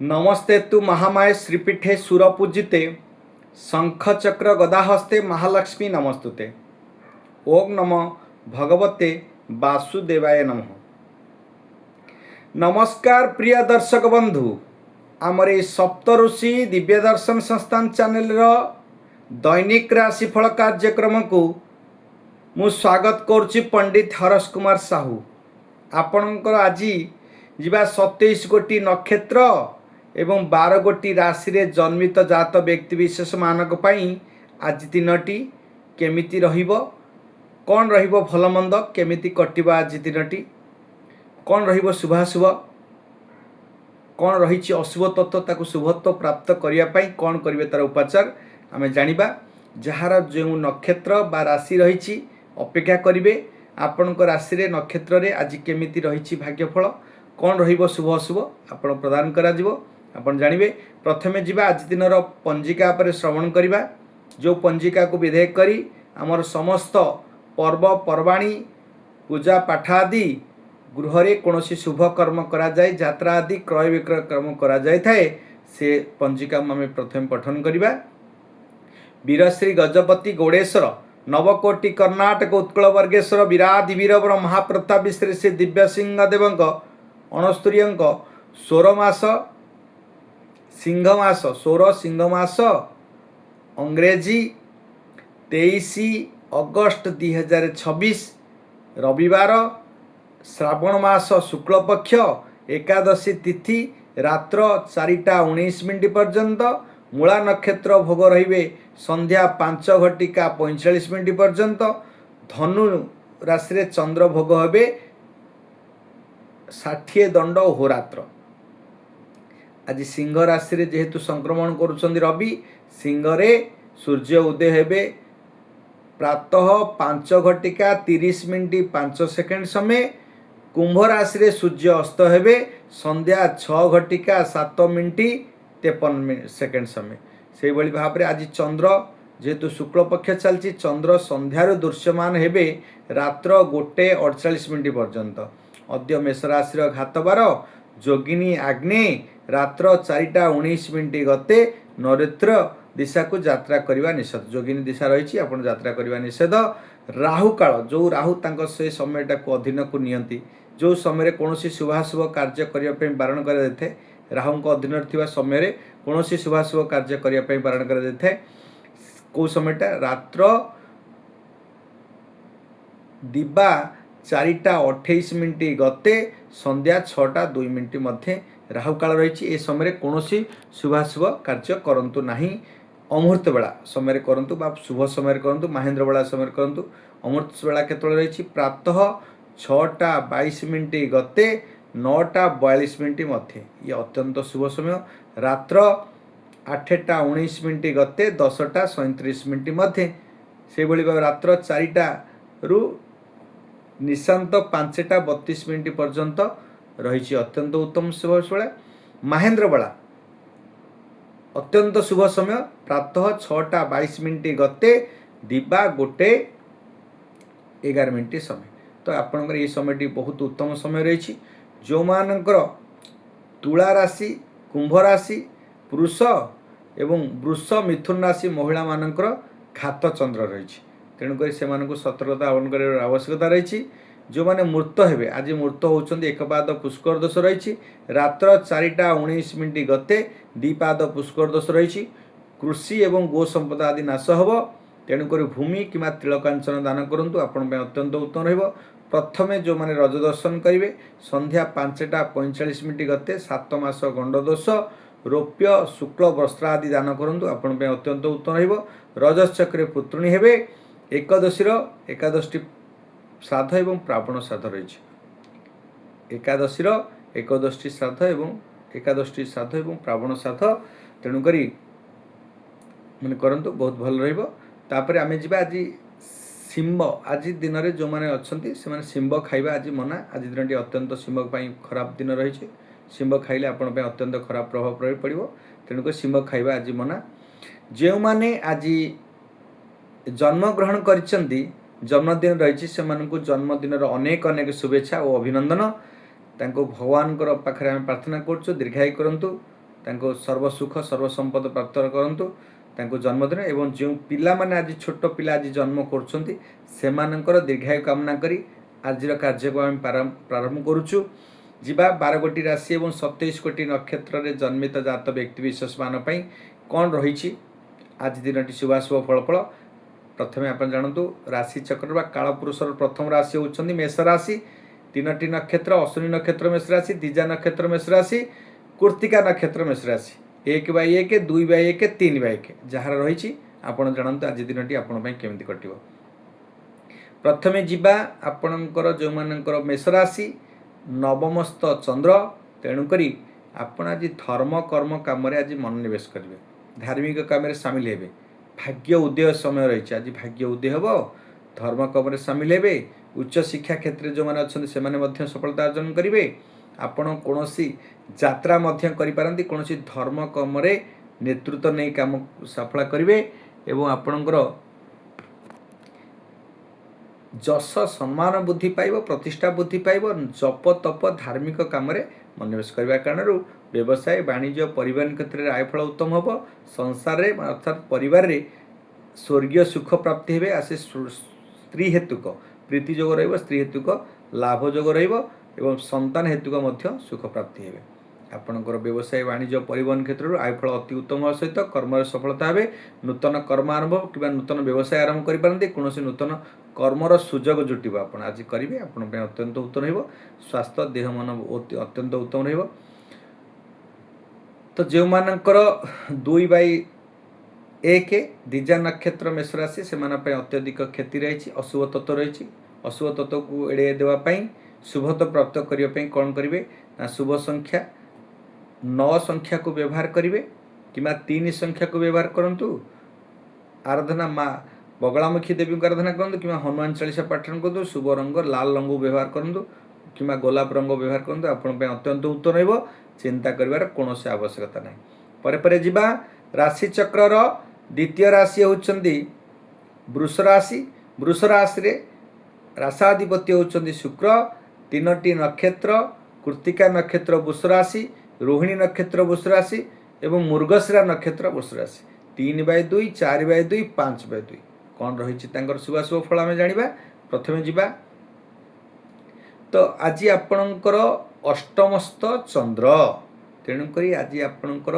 नमस्ते तु महामाये श्रीपीठे सुरपूजिते शंखचक्र गदाहस्ते महालक्ष्मी नमस्तुते। ओम नमः भगवते वासुदेवाय नमः। नमस्कार प्रिय दर्शक बंधु, आमर ये सप्तऋषि दिव्य दर्शन संस्थान चैनल दैनिक राशिफल कार्यक्रम को मु स्वागत करुच्ची पंडित हरस कुमार साहू। आपणकर आज जीवा 27 गोटी नक्षत्र एवं 12 गोटी राशि रे जन्मित जात व्यक्ति विशेष मानक पई आज दिनटी केमिति रहिबो, कौन रहिबो भल मंद केमिति कटिबा, आज दिनटी कौन रहिबो शुभाशुभ, कौन रही अशुभ तत्व ताकू शुभत्व प्राप्त करिया पई कौन करिवे तार उपचार आमे जानिबा। जहार जो नक्षत्र बा राशि रही अपेक्षा करिवे आपणक राशि रे नक्षत्र रे आज केमिति रही भाग्यफल, कौन रहिबो शुभ अशुभ आपण प्रदान करा जिवो आपण जानिबे। प्रथमे जिबा आज दिनर पंजिका पर श्रवण करिबा। जो पंजिका को विधेय करी आमर समस्त पर्व पर्वाणी पूजा पाठ आदि गृहरे कौनसी शुभ कर्म करा जाए, यात्रा आदि क्रय विक्रय कर्म करा जाए थाए, से पंजिका आम प्रथम पठन करिबा। वीरश्री गजपति गौड़ेश्वर नवकोटि कर्णाटक उत्कल वर्गेश्वर विराधि वीरवर महाप्रताप श्री श्री दिव्य सिंह देवंक 69 16 सिंहमास 16 सिंहमास अंग्रेजी 23 अगस्त 2026 रविवार श्रावण मास शुक्ल पक्ष एकादशी तिथि रात्र 4:19 पर्यंत। मूला नक्षत्र भोग रहिबे संध्या 5:45 पर्यंत। धनु राशि रे चंद्र भोग हेबे 60 दंड होरात्र। आज सिंह राशि रे जेहेतु संक्रमण करुछंदी रवि, सिंह रे सूर्य उदय हेबे प्रातः 5:30 5 सेकेंड समय। कुंभ राशि रे सूर्य अस्त हेबे संध्या 6:07 53 सेकेंड समय। से भली भाव रे आज चंद्र जेहेतु शुक्ल पक्ष चलची, चंद्र संध्यार दृश्यमान हेबे रात्र 1:48 पर्यंत। अद्य मेष राशि घातबार जोगिनी आग्ने रात्र 4:19 गते नरेत्र दिशा को यात्रा करने निषेध। जोगिनी दिशा रही आपन यात्रा करने निषेध। राहु काल जो राहु तांको से समयटा को अधीन को नियंती, जो समय कौन शुभाशुभ कार्य करने बारण कर राहु अधीन थिबा समय कौन शुभाशुभ कार्य करने बारण कर कौ समयटा रात्र दिबा 4:28 गते संध्या 6:02 मध्य राहु काल रही। ए समय कौन शुभाशुभ कार्य करंतु नहीं। अमुहूर्त बेला समय करंतु बा शुभ समय करंतु, महेंद्र बेला समय करंतु। अमुहूर्त बेला केतल रही प्रातः 6:22 गते 9:42 मध्य ये अत्यंत शुभ समय। रात्र 8:19 गते 10:37 मध्य से भली भाव रात्र 4 निशांत 5:32 पर्यंत रही अत्यंत उत्तम शुभ बेला। महेंद्र बेला अत्यंत शुभ समय प्रातः 6:22 गते दिबा 1:11 समय। तो आपंकर ये समय बहुत उत्तम समय रही। जो मानकर तुला राशि, कुंभ राशि, पुरुष एवं वृष मिथुन राशि महिला मानकर घात चंद्र रही, तेणुक से सतर्कता अवलंबन कर आवश्यकता रही। जो माने मूर्त हेबे आज मूर्त होउछन्ती एक पाद पुष्कर दोष रही। रात्र 4:19 गते 2 पाद पुष्कर दोष रही। कृषि एवं गो संपदा आदि नाश हब, तेणुक भूमि कि तिलकांचन दान करंतु आपण अत्यंत उत्तम रहिबो। प्रथमे जो माने रज दर्शन करिवे संध्या 5:45 गते 7 मास गंड दोष रौप्य शुक्ल वस्त्र आदि दान करंतु आपण अत्यंत उत्तम रहिबो। रजचक्रे पुत्रुणी हेबे। एकादशी श्राद्ध एवं प्रावण श्राद्ध रही। एकादशी श्राद्ध एवं प्रावण श्राद्ध, तेणुक मैंने करंतु बहुत भल रहिबो। तापर आमे जिबा आज शिंब। आज दिन में जो मैंने अच्छा से शिंब खाइबा आज मना। आज दिन अत्यंत शिंब खराब दिन रही। शिंब खाइले आपण अत्यंत खराब प्रभाव पड़ो, तेणुक शिंब खाइबा आज मना। जो मैंने आज जन्मग्रहण करिसेंती जन्मदिन रही से जन्मदिन अनेक अनेक शुभेच्छा और अभिनंदन। भगवान पाखे आम प्रार्थना करूँ दीर्घायु करंतु, ତାଙ୍କୁ ସର୍ବସୁଖ ସର୍ବସମ୍ପଦ ପ୍ରାପ୍ତ କରନ୍ତୁ ତାଙ୍କୁ ଜନ୍ମଦିନ। ଏବଂ ଯେଉଁ ପିଲାମାନେ ଆଜି ଛୋଟ ପିଲା ଆଜି ଜନ୍ମ କରୁଛନ୍ତି ସେମାନଙ୍କର ଦୀର୍ଘାୟୁ କାମନା କରି ଆଜିର କାର୍ଯ୍ୟକ୍ରମ ଆମେ ପ୍ରାରମ୍ଭ କରୁଛୁ। ଯିବା 12 ଗୋଟି ରାଶି ଏବଂ 27 କୋଟି ନକ୍ଷତ୍ରରେ ଜନ୍ମିତ ଜାତ ବ୍ୟକ୍ତିବିଶେଷମାନଙ୍କ ପାଇଁ କ'ଣ ରହିଛି ଆଜି ଦିନଟି ଶୁଭାଶୁଭ ଫଳଫଳ। ପ୍ରଥମେ ଆପଣ ଜାଣନ୍ତୁ ରାଶିଚକ୍ର ବା କାଳପୁରୁଷର ପ୍ରଥମ ରାଶି ହେଉଛନ୍ତି ମେଷ ରାଶି। 3ଟି ନକ୍ଷତ୍ର ଅଶ୍ୱିନୀ ନକ୍ଷତ୍ର ମେଷ ରାଶି, ଦ୍ୱିଜା ନକ୍ଷତ୍ର ମେଷ ରାଶି, କୃତ୍ତିକା ନକ୍ଷତ୍ର ମେଷ ରାଶି। 1/1, 2/1, 3/1 ଯାହାର ରହିଛି ଆପଣ ଜାଣନ୍ତୁ ଆଜି ଦିନଟି ଆପଣ ପାଇଁ କେମିତି କଟିବ। ପ୍ରଥମେ ଯିବା ଆପଣଙ୍କର ଯେଉଁମାନଙ୍କର ମେଷ ରାଶି, ନବମସ୍ଥ ଚନ୍ଦ୍ର, ତେଣୁକରି ଆପଣ ଆଜି ଧର୍ମ କର୍ମ କାମରେ ଆଜି ମନୋନିବେଶ କରିବେ, ଧାର୍ମିକ କାମରେ ସାମିଲ ହେବେ। ଭାଗ୍ୟ ଉଦୟ ସମୟ ରହିଛି, ଆଜି ଭାଗ୍ୟ ଉଦୟ ହେବ, ଧର୍ମ କର୍ମରେ ସାମିଲ ହେବେ। ଉଚ୍ଚଶିକ୍ଷା କ୍ଷେତ୍ରରେ ଯେଉଁମାନେ ଅଛନ୍ତି ସେମାନେ ମଧ୍ୟ ସଫଳତା ଅର୍ଜନ କରିବେ। ଆପଣ କୌଣସି ଯାତ୍ରା ମଧ୍ୟ କରିପାରନ୍ତି, କୌଣସି ଧର୍ମ କର୍ମରେ ନେତୃତ୍ୱ ନେଇ କାମ ସଫଳ କରିବେ ଏବଂ ଆପଣଙ୍କର ଯଶ ସମ୍ମାନ ବୃଦ୍ଧି ପାଇବ, ପ୍ରତିଷ୍ଠା ବୃଦ୍ଧି ପାଇବ। ଜପ ତପ ଧାର୍ମିକ କାମରେ ମନୋନିବେଶ କରିବା କାରଣରୁ ବ୍ୟବସାୟ ବାଣିଜ୍ୟ ପରିବହନ କ୍ଷେତ୍ରରେ ଆୟଫଳ ଉତ୍ତମ ହେବ। ସଂସାରରେ ଅର୍ଥାତ୍ ପରିବାରରେ ସ୍ୱର୍ଗୀୟ ସୁଖ ପ୍ରାପ୍ତି ହେବେ। ଆସି ସ୍ତ୍ରୀ ହେତୁକ ପ୍ରୀତି ଯୋଗ ରହିବ, ସ୍ତ୍ରୀ ହେତୁକ ଲାଭ ଯୋଗ ରହିବ ଏବଂ ସନ୍ତାନ ହେତୁକ ମଧ୍ୟ ସୁଖ ପ୍ରାପ୍ତି ହେବେ। ଆପଣଙ୍କର ବ୍ୟବସାୟ ବାଣିଜ୍ୟ ପରିବହନ କ୍ଷେତ୍ରରୁ ଆୟଫଳ ଅତି ଉତ୍ତମ ହେବା ସହିତ କର୍ମରେ ସଫଳତା ହେବେ। ନୂତନ କର୍ମ ଆରମ୍ଭ କିମ୍ବା ନୂତନ ବ୍ୟବସାୟ ଆରମ୍ଭ କରିପାରନ୍ତି। କୌଣସି ନୂତନ କର୍ମର ସୁଯୋଗ ଜୁଟିବ ଆପଣ ଆଜି କରିବେ, ଆପଣଙ୍କ ପାଇଁ ଅତ୍ୟନ୍ତ ଉତ୍ତମ ରହିବ। ସ୍ୱାସ୍ଥ୍ୟ ଦେହ ମନ ଅତ୍ୟନ୍ତ ଉତ୍ତମ ରହିବ। ତ ଯେଉଁମାନଙ୍କର 2/1 ଦ୍ୱିଜା ନକ୍ଷତ୍ର ମେଷ ରାଶି ସେମାନଙ୍କ ପାଇଁ ଅତ୍ୟଧିକ କ୍ଷତି ରହିଛି, ଅଶୁଭ ତତ୍ତ୍ୱ ରହିଛି। ଅଶୁଭ ତତ୍ତ୍ୱକୁ ଏଡ଼ାଇ ଦେବା ପାଇଁ ଶୁଭତ୍ୱ ପ୍ରାପ୍ତ କରିବା ପାଇଁ କ'ଣ କରିବେ ନା ଶୁଭ ସଂଖ୍ୟା 9 ସଂଖ୍ୟାକୁ ବ୍ୟବହାର କରିବେ କିମ୍ବା 3 ସଂଖ୍ୟାକୁ ବ୍ୟବହାର କରନ୍ତୁ। ଆରାଧନା ମା ବଗଳାମୁଖୀ ଦେବୀଙ୍କୁ ଆରାଧନା କରନ୍ତୁ କିମ୍ବା ହନୁମାନ ଚାଳିଶା ପାଠନ କରନ୍ତୁ। ଶୁଭ ରଙ୍ଗ ଲାଲ ରଙ୍ଗ ବ୍ୟବହାର କରନ୍ତୁ କିମ୍ବା ଗୋଲାପ ରଙ୍ଗ ବ୍ୟବହାର କରନ୍ତୁ, ଆପଣଙ୍କ ପାଇଁ ଅତ୍ୟନ୍ତ ଉତ୍ତମ ରହିବ। ଚିନ୍ତା କରିବାର କୌଣସି ଆବଶ୍ୟକତା ନାହିଁ। ପରେ ଯିବା ରାଶିଚକ୍ରର ଦ୍ୱିତୀୟ ରାଶି ହେଉଛନ୍ତି ବୃଷ ରାଶି। ବୃଷ ରାଶିରେ ରାଶାଧିପତି ହେଉଛନ୍ତି ଶୁକ୍ର। 3ଟି ନକ୍ଷତ୍ର କୃତ୍ତିକା ନକ୍ଷତ୍ର ବୃଷ ରାଶି, ରୋହିଣୀ ନକ୍ଷତ୍ର ବୃଷ ରାଶି ଏବଂ ମୃଗଶିରା ନକ୍ଷତ୍ର ବୃଷ ରାଶି। 3/2, 4/2, 5/2 କ'ଣ ରହିଛି ତାଙ୍କର ଶୁଭାଶୁଭ ଫଳ ଆମେ ଜାଣିବା। ପ୍ରଥମେ ଯିବା ତ ଆଜି ଆପଣଙ୍କର ଅଷ୍ଟମସ୍ଥ ଚନ୍ଦ୍ର, ତେଣୁକରି ଆଜି ଆପଣଙ୍କର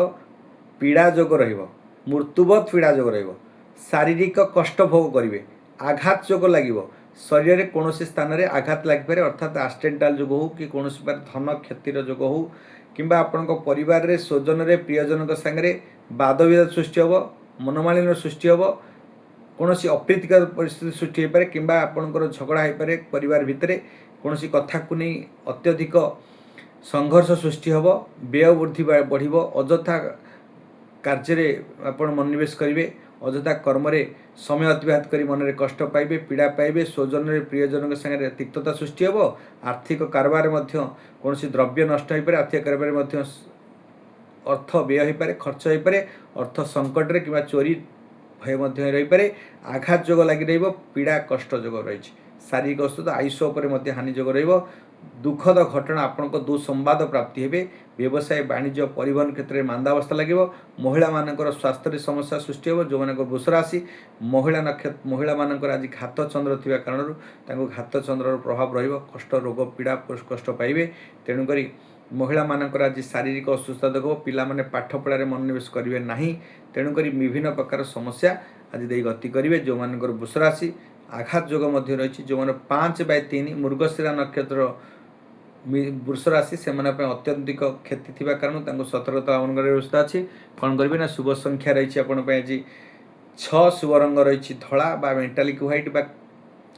ପୀଡ଼ା ଯୋଗ ରହିବ, ମୃତ୍ୟୁବତ୍ ପୀଡ଼ା ଯୋଗ ରହିବ। ଶାରୀରିକ କଷ୍ଟ ଭୋଗ କରିବେ, ଆଘାତ ଯୋଗ ଲାଗିବ। ଶରୀରରେ କୌଣସି ସ୍ଥାନରେ ଆଘାତ ଲାଗିପାରେ ଅର୍ଥାତ୍ ଆକ୍ସିଡେଣ୍ଟାଲ ଯୋଗ ହେଉ କି କୌଣସି ଧନ କ୍ଷତିର ଯୋଗ ହେଉ କିମ୍ବା ଆପଣଙ୍କ ପରିବାରରେ ସ୍ୱଜନରେ ପ୍ରିୟଜନଙ୍କ ସାଙ୍ଗରେ ବାଦବିବାଦ ସୃଷ୍ଟି ହେବ, ମନୋମାଳିନ୍ୟ ସୃଷ୍ଟି ହେବ, କୌଣସି ଅପ୍ରୀତିକର ପରିସ୍ଥିତି ସୃଷ୍ଟି ହୋଇପାରେ କିମ୍ବା ଆପଣଙ୍କର ଝଗଡ଼ା ହୋଇପାରେ। ପରିବାର ଭିତରେ କୌଣସି କଥାକୁ ନେଇ ଅତ୍ୟଧିକ ସଂଘର୍ଷ ସୃଷ୍ଟି ହେବ, ବ୍ୟୟ ବୃଦ୍ଧି ବଢ଼ିବ। ଅଯଥା କାର୍ଯ୍ୟରେ ଆପଣ ମନୋନିବେଶ କରିବେ, ଅଯଥା କର୍ମରେ ସମୟ ଅତିବାହିତ କରି ମନରେ କଷ୍ଟ ପାଇବେ, ପୀଡ଼ା ପାଇବେ। ସ୍ୱଜନରେ ପ୍ରିୟଜନଙ୍କ ସାଙ୍ଗରେ ତିକ୍ତତା ସୃଷ୍ଟି ହେବ। ଆର୍ଥିକ କାରବାରରେ ମଧ୍ୟ କୌଣସି ଦ୍ରବ୍ୟ ନଷ୍ଟ ହୋଇପାରେ, ଆର୍ଥିକ କାରବାରରେ ମଧ୍ୟ ଅର୍ଥ ବ୍ୟୟ ହୋଇପାରେ, ଖର୍ଚ୍ଚ ହୋଇପାରେ। ଅର୍ଥ ସଙ୍କଟରେ କିମ୍ବା ଚୋରି ଭୟ ମଧ୍ୟ ରହିପାରେ। ଆଘାତ ଯୋଗ ଲାଗି ରହିବ, ପୀଡ଼ା କଷ୍ଟ ଯୋଗ ରହିଛି। ଶାରୀରିକ ଅସୁସ୍ଥ, ଆୟୁଷ ଉପରେ ମଧ୍ୟ ହାନି ଯୋଗ ରହିବ। ଦୁଃଖଦ ଘଟଣା ଆପଣଙ୍କ ଦୁଃସମ୍ବାଦ ପ୍ରାପ୍ତି ହେବେ। ବ୍ୟବସାୟ ବାଣିଜ୍ୟ ପରିବହନ କ୍ଷେତ୍ରରେ ମାନ୍ଦାବସ୍ଥା ଲାଗିବ। ମହିଳାମାନଙ୍କର ସ୍ୱାସ୍ଥ୍ୟରେ ସମସ୍ୟା ସୃଷ୍ଟି ହେବ। ଯେଉଁମାନଙ୍କର ବୃଷ ରାଶି ମହିଳାମାନଙ୍କର ଆଜି ଘାତ ଚନ୍ଦ୍ର ଥିବା କାରଣରୁ ତାଙ୍କୁ ଘାତ ଚନ୍ଦ୍ରର ପ୍ରଭାବ ରହିବ, କଷ୍ଟ ରୋଗ ପୀଡ଼ା କଷ୍ଟ ପାଇବେ। ତେଣୁକରି ମହିଳାମାନଙ୍କର ଆଜି ଶାରୀରିକ ଅସୁସ୍ଥତା ଦେଖ। ପିଲାମାନେ ପାଠ ପଢ଼ାରେ ମନୋନିବେଶ କରିବେ ନାହିଁ, ତେଣୁକରି ବିଭିନ୍ନ ପ୍ରକାର ସମସ୍ୟା ଆଜି ଦେଇ ଗତି କରିବେ। ଯେଉଁମାନଙ୍କର ବୃଷ ରାଶି ଆଘାତ ଯୋଗ ମଧ୍ୟ ରହିଛି। ଯେଉଁମାନେ 5/3 ମୃଗଶିରା ନକ୍ଷତ୍ର ବୃଷ ରାଶି ସେମାନଙ୍କ ପାଇଁ ଅତ୍ୟଧିକ କ୍ଷତି ଥିବା କାରଣରୁ ତାଙ୍କୁ ସତର୍କତା ଅବଲମ୍ବନ କରିବା ବ୍ୟବସ୍ଥା ଅଛି। କ'ଣ କରିବେ ନା ଶୁଭ ସଂଖ୍ୟା ରହିଛି ଆପଣଙ୍କ ପାଇଁ ଆଜି 6, ଶୁଭ ରଙ୍ଗ ରହିଛି ଧଳା ବା ମେଟାଲିକ୍ ହ୍ୱାଇଟ୍ ବା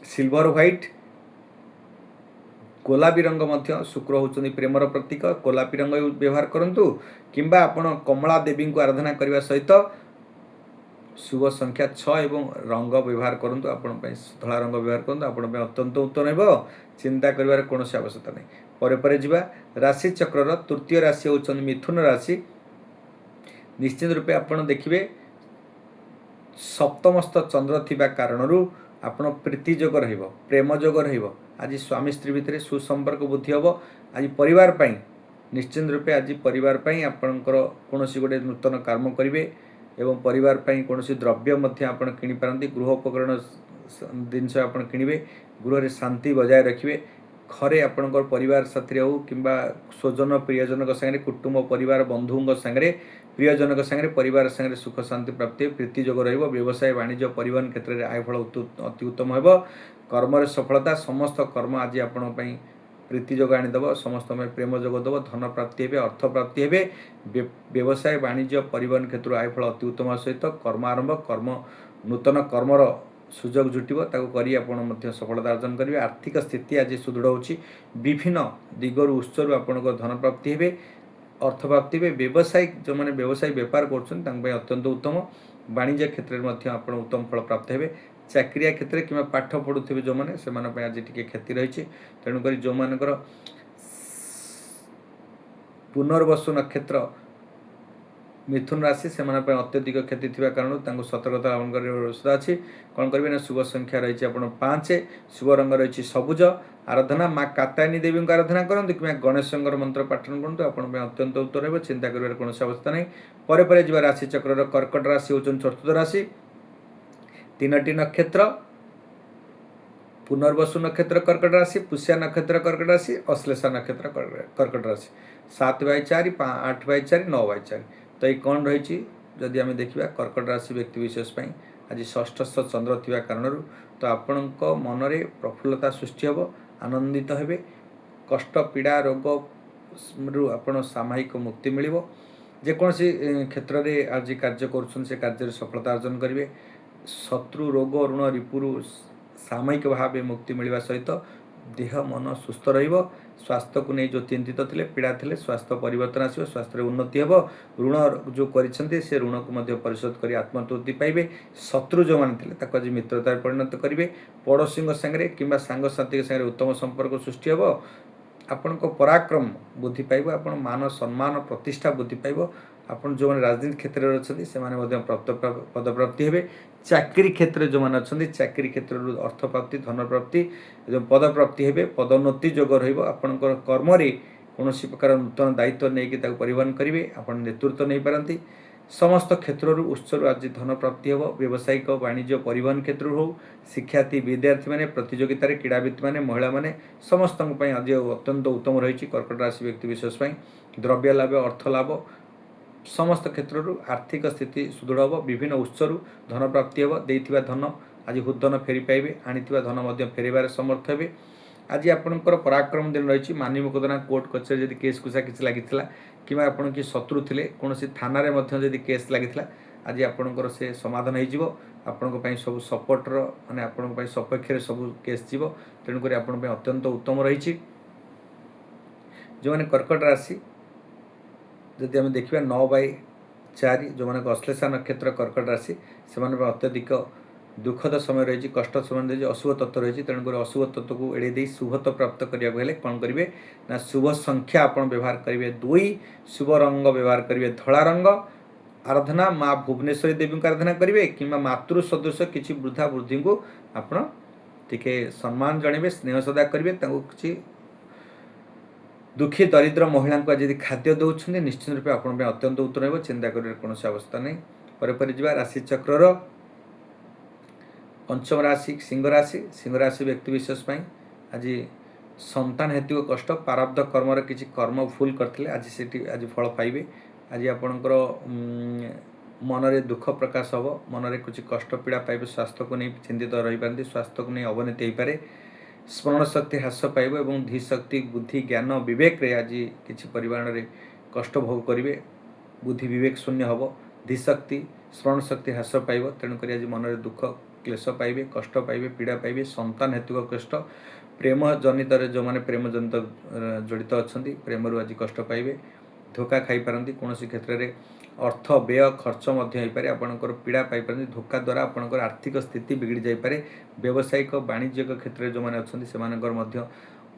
ସିଲଭର ହ୍ୱାଇଟ୍। ଗୋଲାପୀ ରଙ୍ଗ ମଧ୍ୟ ଶୁକ୍ର ହେଉଛନ୍ତି ପ୍ରେମର ପ୍ରତୀକ, ଗୋଲାପୀ ରଙ୍ଗ ବ୍ୟବହାର କରନ୍ତୁ କିମ୍ବା ଆପଣ କମଳା ଦେବୀଙ୍କୁ ଆରାଧନା କରିବା ସହିତ ଶୁଭ ସଂଖ୍ୟା 6 ଏବଂ ରଙ୍ଗ ବ୍ୟବହାର କରନ୍ତୁ। ଆପଣଙ୍କ ପାଇଁ ଧଳା ରଙ୍ଗ ବ୍ୟବହାର କରନ୍ତୁ, ଆପଣଙ୍କ ପାଇଁ ଅତ୍ୟନ୍ତ ଉତ୍ତମ ହେବ। ଚିନ୍ତା କରିବାର କୌଣସି ଆବଶ୍ୟକତା ନାହିଁ। ପରେ ଯିବା ରାଶିଚକ୍ରର ତୃତୀୟ ରାଶି ହେଉଛନ୍ତି ମିଥୁନ ରାଶି। ନିଶ୍ଚିତ ରୂପେ ଆପଣ ଦେଖିବେ ସପ୍ତମସ୍ଥ ଚନ୍ଦ୍ର ଥିବା କାରଣରୁ ଆପଣ ପ୍ରୀତି ଯୋଗ ରହିବ, ପ୍ରେମ ଯୋଗ ରହିବ। ଆଜି ସ୍ୱାମୀ ସ୍ତ୍ରୀ ଭିତରେ ସୁସମ୍ପର୍କ ବୃଦ୍ଧି ହେବ। ଆଜି ପରିବାର ପାଇଁ निश्चिंत रूपे आज परिवार आपणकर कौन गोटे नूतन कर्म करेंगे एवं परिवार कौन द्रव्य आपण किपारती गृह उपकरण जिनस आप किणवे गृह शांति बजाय रखिए घरे आपणकर परिवार साथी हो कि स्वजन प्रियजन सागर कुटुंब परिवार बंधु सागर प्रियजन सागर परिवार सागर सुख शांति प्राप्ति प्रीतिजोग व्यवसाय वाणिज्य परिवहन क्षेत्र में आयफल अति उत्तम हो कर्म सफलता समस्त कर्म आज आपण प्रीतिजोग आनीदेव समस्त प्रेम जोग देव धन प्राप्ति हे अर्थ प्राप्ति हे व्यवसाय वाणिज्य परिवहन क्षेत्र आयफल अति उत्तम सहित कर्म आरंभ कर्म नूतन कर्मर सुजोग जुटिब ताकू सफलता अर्जन करेंगे आर्थिक स्थिति आज सुदृढ़ होची विभिन्न दिगर उत्सर आपण धन प्राप्ति हे अर्थ प्राप्ति हे व्यवसायिक जो मैंने व्यवसाय बेपार कर अत्यंत उत्तम वाणिज्य क्षेत्र में आप उत्तम फल प्राप्त हे चाकरिया क्षेत्र कि पाठ पढ़ुवे जो मैंने से आज टी क्षति रही तेणुक जो मानकर पुनर्वसु नक्षत्र मिथुन राशि से अत्यधिक क्षति थी कारण सतर्कता अवलंबन कर आवश्यकता अच्छी कौन करेंगे चिन्ह संख्या रही आप 5 शुभ रंग रही सबुज आराधना माँ कात्यायनी देवी आराधना करूँ कि गणेश मंत्र पाठन करूँ आप अत्यंत उत्तर रही चिंता कर कौन अवस्था नहीं पर जी राशि चक्र कर्कट राशि होती चतुर्थ राशि 3टी नक्षत्र पुनर्वसु नक्षत्र कर्कट राशि पुष्या नक्षत्र कर्कट राशि अश्लेषा नक्षत्र कर्कट राशि 7/4 8/4 9/4 तो ये कौन रही जदि आम देखा कर्कट राशि व्यक्ति विशेष आज षष्ठस्थ चंद्र थी कारण तो आपण मनरे प्रफुल्लता सृष्टि हे आनंदित हे कष्ट पीड़ा रोग रु आपण सामयिक मुक्ति मिल जेकोसी क्षेत्र में आज कार्य कर कार्य सफलता अर्जन करेंगे शत्रु रोग ऋण रिपुरु सामयिक भाव मुक्ति मिलवा सहित देह मन सुस्थ रहिबो स्वास्थ्य को नहीं जो चिंतित थे पीड़ा थे स्वास्थ्य परिवर्तन आसो स्वास्थ्य उन्नति हे ऋण जो करिसेंती से ऋण को मध्य परिशोध कर आत्मतृप्ति पाइबे शत्रु जो माने थे आज मित्रता परिणत करेंगे पड़ोशी सागर कि सांगसाथी सागर उत्तम संपर्क सृष्टि हे आपण पराक्रम बुद्धि पाइब आपण मान सम्मान प्रतिष्ठा बुद्धि पाइब आपण जो राजनीति क्षेत्र में अच्छा से पदप्राप्ति हे चाकरी क्षेत्र जो मैंने अच्छा चाकरी क्षेत्र अर्थ प्राप्ति धन प्राप्ति पदप्राप्ति हे पदोन्नति जोग रपर कर्म कौन प्रकार नूतन दायित्व नहीं परिवहन करेंगे आप नेतृत्व नहीं पारती समस्त क्षेत्र उत्सर आज धन प्राप्ति हे व्यावसायिक वाणिज्य परिवहन क्षेत्र हो शिक्षार्थी विद्यार्थी मैंने प्रतियोगित क्रीड़ाविद मैंने महिला मैंने समस्त आज अत्यंत उत्तम रही कर्कट राशि व्यक्ति विशेष द्रव्य लाभ अर्थ लाभ समस्त क्षेत्र आर्थिक स्थिति सुदृढ़ हे विभिन्न उत्सर धन प्राप्ति हे धन आज हुदन फेरी पाइबे आनी धन फेरबार समर्थ हे आज आपणकर पराक्रम दिन रही मानी मोकदमा कोर्ट कचेरी जब केस कुसा कि लगी कि आपण कि शत्रु थे कौन थाना जब केस लगी आज आपणकर से समाधान हो सब सपोर्टर माने आपण सपक्ष सब केस जीव तेणुक आपण अत्यंत उत्तम रही जो मैंने कर्कट राशि जदि आम देखा 9/4 जो मैंने अश्लेषा नक्षत्र कर्कट राशि से अत्यधिक दुखद समय रही कष्ट समय रही अशुभ तत्व रही तेणुक अशुभ तत्व को एड़े शुभत्व प्राप्त करने कौन करेंगे ना शुभ संख्या आप व्यवहार करेंगे 2 शुभ रंग व्यवहार करेंगे धला रंग आराधना माँ भुवनेश्वरी देवी को आराधना करेंगे कि मातृ सदृश किसी वृद्धा वृद्धि को आप सम्मान जन स्नेह सदा करेंगे कि दुखी दरिद्र महिला को यदि खाद्य दौरान निश्चित रूप आप अत्यंत उत्तर हो चिंता कर कौन अवस्था नहीं पर जा राशि चक्र पंचम राशि सिंह राशि व्यक्ति विशेष आज संतान हेतु कष्ट प्रारब्ध कर्म किसी कर्म भूल करते आज से आज फल पाइबे आज आपणकर मनरे दुख प्रकाश हम मनरे कुछ कष्ट पीड़ा पाइबे स्वास्थ्य को नहीं चिंतित रही पारती स्वास्थ्य को नहीं अवनति हो पाए स्मरण शक्ति ह्रास पाइब और धी शक्ति बुद्धि ज्ञान विवेक रे आज किसी परिमाण रे कष्ट भोग करेंगे बुद्धि विवेक शून्य हम धी शक्ति स्मरण शक्ति ह्रास पाइब तेणुक आज मन दुख क्लेश पाइबे कष्ट पाइबे पीड़ा पाइबे संतान हेतु कष्ट प्रेम जनित जो मैंने प्रेम जनित जड़ित अच्छा प्रेम रू आज कष्ट पाइबे धोखा खाई पारती कौन क्षेत्र में अर्थ व्यय खर्च होपे आपंकर पीड़ा पाई धोखा द्वारा आपंकर आर्थिक स्थिति बिगड़ी जापे व्यावसायिक वाणिज्यिक क्षेत्र में जो मैंने अच्छा से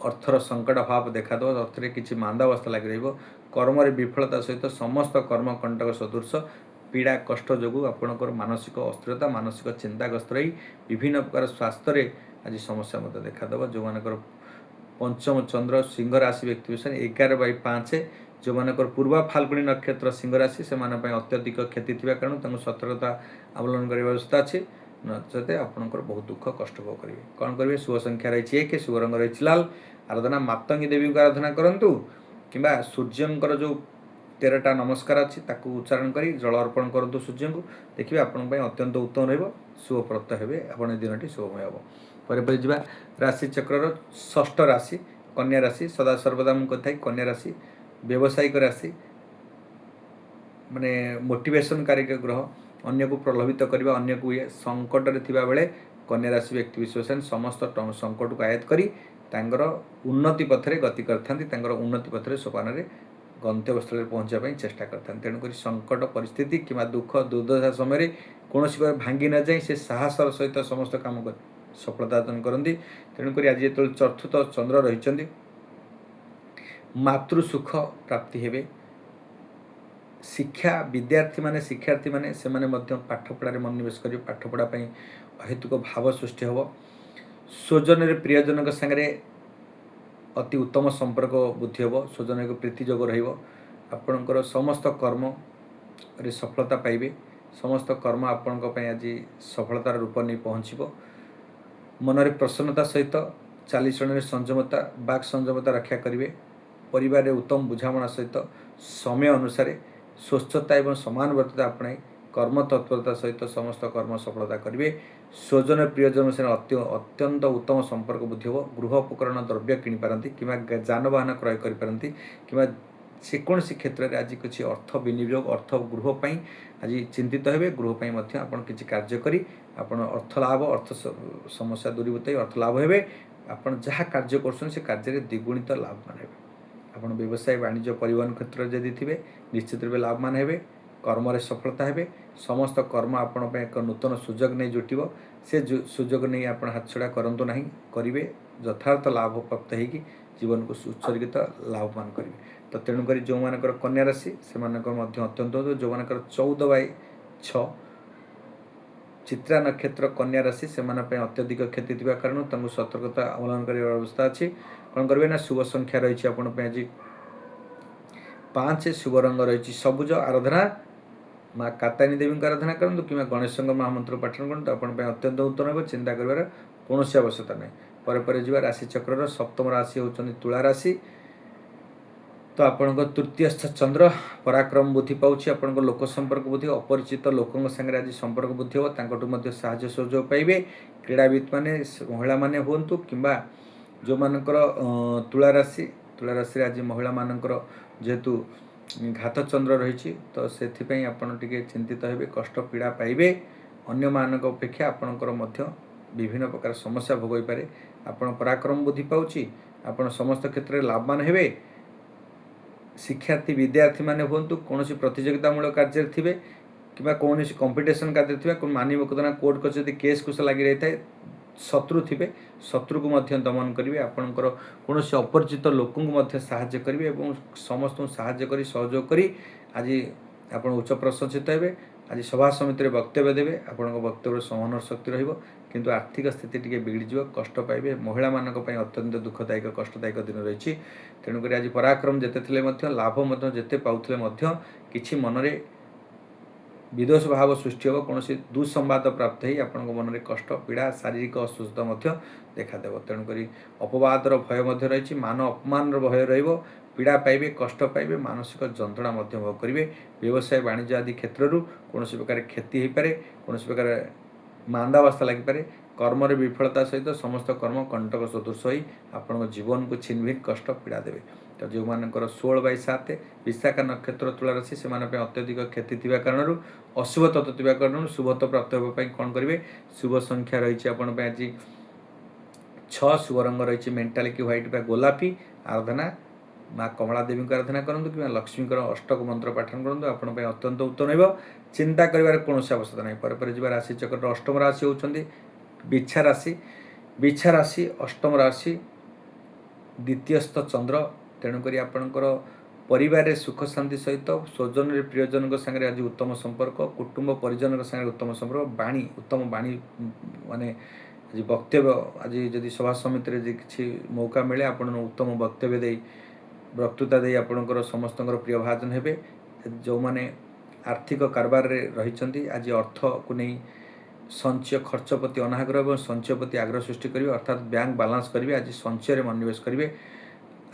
अर्थर संकट भाव देखा अर्थ किसी मांदावस्था लगी कर्म विफलता सहित समस्त कर्म कंटक सदृश पीड़ा कष्ट जो आपंकर मानसिक अस्थिरता मानसिक चिंताग्रस्त रही विभिन्न प्रकार स्वास्थ्य आज समस्या मत देखादेव जो मानकर पंचम चंद्र सिंह राशि व्यक्ति विशेष 11/5 जो मानकर पूर्वा फाल्गुनी नक्षत्र सिंह राशि से अत्यधिक क्षति थी कारण सतर्कता अवलम्बन करने व्यवस्था अच्छी नचते आपंकर बहुत दुख कष्ट भोग करेंगे कौन करेंगे शुभ संख्या रही 1 शुभ रंग रही लाल आराधना मातंगी देवी को आराधना करूँ कि सूर्यंकर जो 13टा नमस्कार अच्छी उच्चारण कर जल अर्पण करूँ सूर्य को देखिए आपण अत्यंत उत्तम रुभप्रत हे आप दिन टी शुभमय हम पर जा राशि चक्र षष्ठ राशि कन्या राशि सदा सर्वदा मुझे कन्या राशि व्यावसायिक राशि माने मोटिवेशनकारी ग्रह अन्य को प्रलोभित करने अन्य को ये संकट रे थिबा बेले कन्या राशि व्यक्ति विशेष समस्त संकट को आयत करी उन्नति पथरे गति करता उन्नति पथरे सोपान गंतव्य स्थल पहुँचापी चेष्टा करता तेणुक संकट परिस्थिति कि दुख दुर्दशा समय कौन भांगी न जाए से साहसर सहित समस्त काम कर सफलता अर्जन करती तेणुक आज जो चतुर्थ चंद्र रही मातृसुख प्राप्ति हे शिक्षा विद्यार्थी माने शिक्षार्थी माने से माने पाठ पढ़ार मनोनिवेश कर पाठ पढ़ापी अहेतुक भाव सृष्टि हम स्वजन प्रियजन सागरे अति उत्तम संपर्क बुद्धि हम स्वजन प्रीति जोग रपणकर समस्त कर्म रे सफलता पाइबे समस्त कर्म आपण आज सफलतार रूप नहीं पहुँचब मनरे प्रसन्नता सहित चालीचलन संयमता बाक संयमता रक्षा करेंगे परिवार उत्तम बुझामणा सहित समय अनुसार स्वच्छता एवं समानुवर्तिता अपनाई कर्म तत्परता सहित समस्त कर्म सफलता करेंगे स्वजन प्रियजन से अत्यंत उत्तम संपर्क बुद्धि हम गृह उपकरण द्रव्य किपारती कि जानवाहन क्रय करपारती कि जेकोसी क्षेत्र में आज किसी अर्थ विनियोग अर्थ गृहपाई आज चिंतित हे गृहपाई किसी कार्य करी आपण अर्थ लाभ अर्थ समस्या दूरीभूत अर्थ लाभ हे आपण जहाँ कार्य कर कार्य द्विगुणित लाभवान हे आपण व्यवसाय वाणिज्य परिवहन क्षेत्र जदि थे निश्चित रूप लाभवान हे कर्म सफलता हे समस्त कर्म आपण एक नूतन सुजोग नहीं जुटब से सुजोग नहीं आप हाथ छड़ा करूँ ना करेंगे यथार्थ लाभ प्राप्त होगी जीवन को उत्सर्गित लाभवान करेंगे तो तेणुक जो मानकर कन्या राशि से अत्यंत जो मानकर 14/6 चित्रा नक्षत्र कन्या राशि से अत्यधिक क्षति थी कारण सतर्कता अवलम्बन कर व्यवस्था अच्छी कौन करेंगे ना शुभ संख्या रही आज 5 शुभ रंग रही सबुज आराधना माँ कात्यायनी देवी को आराधना करूँ कि गणेश महामंत्र पाठन करूँ आपण अत्यंत उत्तम हो चिंता कर कौन आवश्यकता नहीं पर जा राशि चक्र सप्तम राशि होती तुला राशि तो आपण तृतीयस्थ चंद्र पराक्रम बुद्धि पाँच आपण लोक संपर्क बुद्धि अपरिचित लोकों संगे आज संपर्क बुद्धि हम साहाय्य सहयोग पाइबे क्रीड़ाविद माने महिला माने हूँ कि जो मानकर तुला राशि आज महिला मानकर जेहेतु घात चंद्र रही तो से आपण टिके चिंतित हे कष्ट पीड़ा पाइबे अन्य मानक अपेक्षा आपणकर विभिन्न प्रकार समस्या भोग पारे आपण पराक्रम बुद्धि पाँच आपण समस्त क्षेत्र में लाभवान हे शिक्षार्थी विद्यार्थी माने हूँ कौन प्रतियोगितामूलक कार्य थे कि कौन कंपिटिशन कार्य थे कौन मानी मोकदमा कोर्ट कचहरी केस कुछ लगी रही है शत्रु थे शत्रु को दमन करेंगे आपणकर कौन अपरिचित लोक साहाय्य करेंगे और समस्त साहाय्य कर सहयोग कर आज आप उच्च प्रशंसित हे आज सभा समिति वक्तव्य देवे आपण वक्तव्य संवहन शक्ति रहिंतु आर्थिक स्थिति टी बिगड़ कष्ट पाइबे महिला मानक अत्यंत दुखदायक कष्टदायक दिन रही तेणुक आज पराक्रम जिते थे लाभ जिते पाते कि मनरे विदोष भाव सृष्टि हम कौन दुसंवाद प्राप्त हो आप मन में कष्ट पीड़ा शारीरिक असुस्थता देखादेव तेणुक अपवादर भय रही मान अपमान भय पीड़ा पाइबे कष्ट पाइबे मानसिक जंत्रणा भोग करेंगे व्यवसाय वाणिज्य आदि क्षेत्र कौन प्रकार क्षति हो पाए कौन प्रकार मांदावस्था लगिपे कर्म विफलता सहित समस्त कर्म कंटक सदृश हो आपण जीवन को छिनभिन कष्ट पीड़ा देवे तो जो मानकर 16/7 विशाखा नक्षत्र तुला राशि से अत्यधिक क्षति थी कारण अशुभ तत्व थी कारण शुभत्व प्राप्त होगापी कौन करेंगे शुभ संख्या रही आज 6 शुभ रंग रही मेंटालिटी व्हाइट बा गोलापी आराधना माँ कमला देवी को आराधना करूँ कि लक्ष्मी अष्टक मंत्र पाठन करूँ आपण अत्यंत उत्तम हो चिंता कर कौन आवश्यकता नहीं पर जा राशि चक्र अष्टम राशि होती बिछा राशि अष्टम राशि द्वितीयस्थ चंद्र तेणुक आपणकर परिवार सुख शांति सहित स्वजन प्रियजन सागर आज उत्तम संपर्क कुटुंब परिजन सागर उत्तम संपर्क बाणी उत्तम बाणी माने आज वक्तव्य आज जदि सभा समिति रे किसी मौका मिले आपण उत्तम वक्तव्य दे वक्तृता दे आपणकर समस्त प्रिय भाजन हेबे। जो माने आर्थिक कारबार रे रहिचंती आज अर्थ को नहीं संचय खर्च प्रति अनाग्रह और संचय प्रति आग्रह सृष्टि करेंगे, अर्थात बैंक बालांस करेंगे, आज संचय मनोनिवेश करेंगे।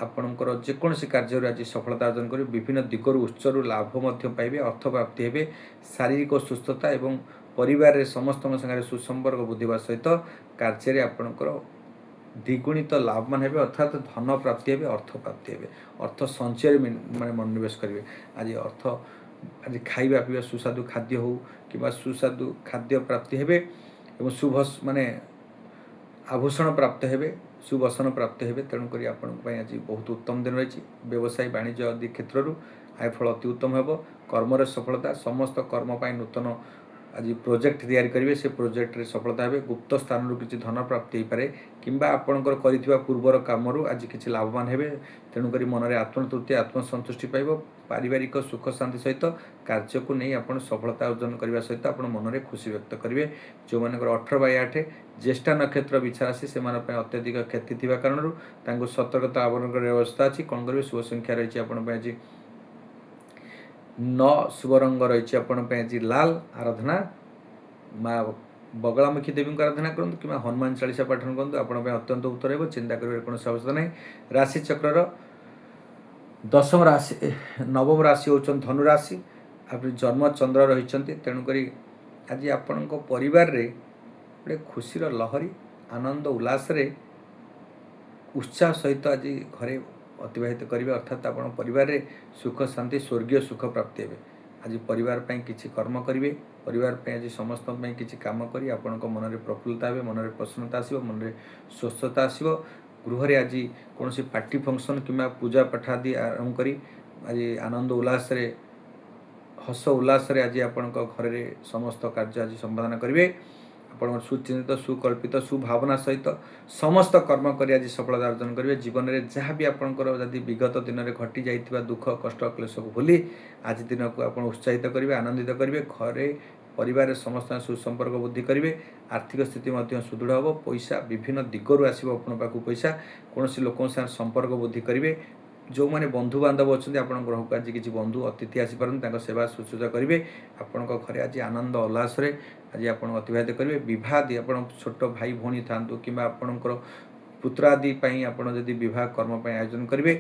आपणकर जेकोसी कार्य आज सफलता अर्जन करेंगे, विभिन्न दिगरु उत्सर लाभ पाइबे, अर्थ प्राप्ति हेबे, शारीरिक सुस्थता एवं परिवार रे समस्त संगे सुसंपर्क बुद्धिवा सहित कार्य आपणकर द्विगुणित लाभवान हेबे, अर्थात धन प्राप्ति हेबे, अर्थ प्राप्ति हेबे, अर्थ संचय माने मनोनिवेश करेंगे। आज अर्थ आज खाइबा पीवा सुस्वादु खाद्य हो कि सुस्वादु खाद्य प्राप्ति हेबे एवं शुभ माने आभूषण प्राप्त हेबे, सुवसन प्राप्त हेबे। तेणुक आपण आज बहुत उत्तम दिन रही। व्यवसाय वाणिज्य आदि क्षेत्र आयफल अति उत्तम हेब। कर्म सफलता, समस्त कर्म नूतन आज प्रोजेक्ट तैयारी करेंगे, से प्रोजेक्ट रे सफलता हेबे। गुप्त स्थान रू किसी धन प्राप्ति हो पारे किंबा आपणकर करिथिबा पूर्वर कामरू आज किसी लाभवान हेबे। तेणुक मन में आत्मतृप्ति आत्मसंतुष्टि पाइब। पारिवारिक सुख शांति सहित कार्य को नहीं आप सफलता अर्जन करने सहित आप मन में खुशी व्यक्त करेंगे। जो मानकर 18/8 ज्येष्ठा नक्षत्र बिछा राशि से अत्यधिक क्षति थी कारण सतर्कता अवलंबन व्यवस्था अच्छी। कौन करेंगे? शुभ संख्या रही आज 9, शुभ रंग रही आज लाल। आराधना माँ बगलामुखी देवी आराधना करूँ कि हनुमान चालीसा पाठन करूँ, आप अत्यंत उत्तर हो। चिंता कर कौन आवश्यकता नहीं। राशि चक्र दशम राशि नवम राशि होचन धनु राशि। आप जन्म चंद्र रही, तेणुक आज आपण परिवार रे गोटे खुशीर लहरी आनंद उल्लास रे उत्साह सहित आज घरे अतिबाहित करेंगे, अर्थात आप परिवार रे सुख शांति स्वर्गीय सुख प्राप्ति हेबे। आज परिवार पई किछि कर्म करेंगे, परिवार पई आज समस्त पई किछि काम करी आपण मन में प्रफुल्लता हेबे, मन में प्रसन्नता आसिबो, मन में स्वस्थता आसिबो। गृह रे आज कौन पार्टी फंक्शन कि पूजा पाठ आदि आरंभ करी आज आनंद उल्लास रे हस उल्लास रे आज आपण घर में समस्त कार्य आज संपादन करेंगे। आप सुचिंतित सुकल्पित सुभावना सहित समस्त कर्म कर आज सफलता अर्जन करेंगे। जीवन में जहाँ भी आपंकर जदि विगत दिन में घटी जाइथिबा दुख कष्ट क्लेश को भूली आज दिन को आप उत्साहित करेंगे, आनंदित करेंगे। घरे परिवार समस्त सुसंपर्क वृद्धि करेंगे। आर्थिक स्थिति सुदृढ़ हम। पैसा विभिन्न दिगरु आसो आपण पाक पैसा कौन लोक संपर्क वृद्धि करेंगे। जो मैंने बंधु बांधव अच्छा आप ग्रह को आज किसी बंधु अतिथि आसीपार सेवा शुश्रूषा करेंगे। आपण घर आज आनंद उल्लास आज आप अतिबाहित करेंगे। विवाह आदि आप छोट भाई भौणी था कि आपणकर पुत्र आदि आपड़ जदि विवाह कर्म आयोजन करेंगे।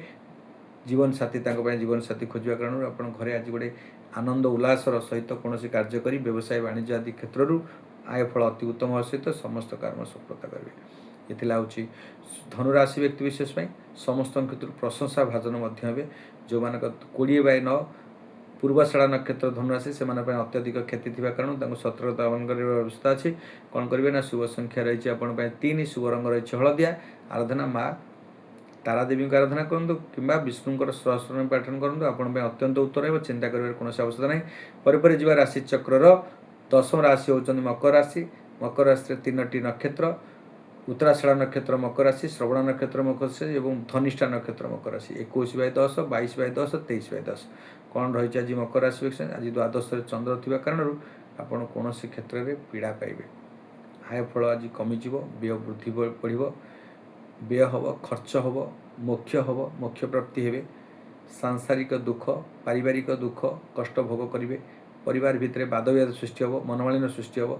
जीवन साथी जीवन साथी खोजा कारण आप घरे आज गोटे आनंद उल्लास सहित कौन कार्य कर व्यवसाय वाणिज्य आदि क्षेत्र आयफल अति उत्तम सहित समस्त कर्म सफलता करेंगे। ये हूँ धनुराशि व्यक्ति विशेष समस्त क्षेत्र प्रशंसा भाजन हे। जो मान 20/9 पूर्वाषाढ़ा नक्षत्र धनुराशि से अत्यधिक क्षति थी कारण सतर्कता अवलंबन व्यवस्था अच्छी। कौन करेंगे ना शुभ संख्या रही आप 3, शुभ रंग रही हलदिया। आराधना माँ तारादेवी को आराधना करूँ कि विष्णुकर सहस्रनाम पाठन करूँ, आप अत्यंत उत्तर हो। चिंता कर कौन आवश्यकता नहीं। पर जी राशि चक्र दशम राशि होती मकर राशि। मकर राशि 3टी नक्षत्र उत्तराषाढ़ा नक्षत्र मकर राशि, श्रवण नक्षत्र मकर राशि और धनिष्ठा नक्षत्र मकर राशि। 21/10, 22/10, 23/10 कौन रही आज मकर राशि आज द्वादश चंद्र थी कारण आपड़ कौन क्षेत्र में पीड़ा पाइबे। आयफल आज कमिज, व्यय वृद्धि बढ़, व्यय हम, खर्च हम, मोक्ष हम, मोक्ष प्राप्ति हे। सांसारिक दुख पारिवारिक दुख कष्ट भोग करेंगे। परिवार भितर वादविवाद सृष्टि हम, मनमालिन सृष्टि हम,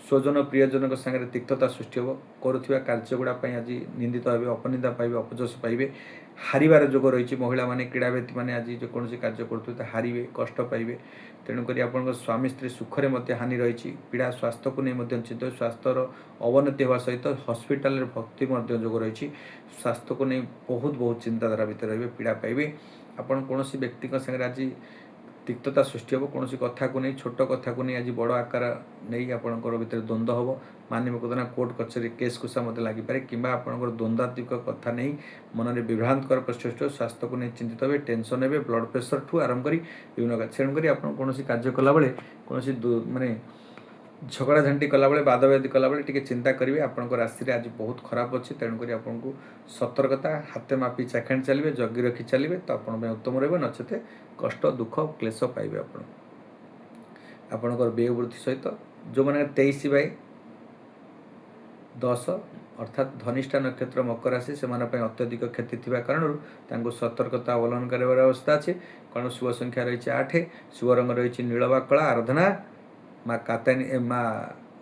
स्वजन प्रियजन सागर तिक्तता सृष्टि हम। करुवा कार्य गुड़ा आज निंदित हे, अपनिंदा पाइबे, अपजस पाइबे। हारिबार जोग रही। महिला माने क्रीड़ावित मैंने आज जो कौन कार्य करते हारे कष्ट पाइबे। तेणुक आप स्वामी स्त्री सुखरे हानि रही। पीड़ा स्वास्थ्य को नहीं चिंतित, स्वास्थ्यर अवनति होगा सहित हस्पिटाल भक्ति जोग रही। स्वास्थ्य को नहीं बहुत चिंताधारा भितर रही, पीड़ा पाइबे। आपड़ कौन व्यक्ति सागर आज तिक्तता सृष्टि हम। कौन कथा को नहीं, छोट कथा को नहीं आज बड़ आकार नहीं आपंकर भितर द्वंद्व हम। मान्य मकदमा कोर्ट कचेरी केस कुसा मत लगिपारे कि आपंकर द्वंद्वात्मक कथा नहीं मन में विभ्रांतकर प्रचेष्ट। स्वास्थ्य को नहीं चिंतित हे, टेंशन हे, ब्लड प्रेसर ठू आरंभ कर विभिन्न तेणुक आप कौन कार्य कला कौन माने झगड़ा झांटी कला बादवादी कला टे चिंता करेंगे। आपण राशि आज बहुत खराब अच्छी, तेणुक आपको सतर्कता हाथे मापी चाखेण चलिए, जगी रखी चलिए तो आप उत्तम रही। नचेत कष्ट दुख क्लेश पाइबे। आपणकर व्यय वृद्धि सहित जो मैंने 23/12 10 अर्थात धनिष्ठा नक्षत्र मकर राशि से अत्यधिक क्षति थिबा कारणରୁ ତାଙ୍କୁ ସତର୍କତା ଅବଲମ୍ବନ କରିବାର ଅବସ୍ଥା ଅଛି। କାରଣ शुभ संख्या ରହିଛି 8, शुभ रंग ରହିଛି ନୀଳ ବା କଳା। आराधना माँ कात्यायनी माँ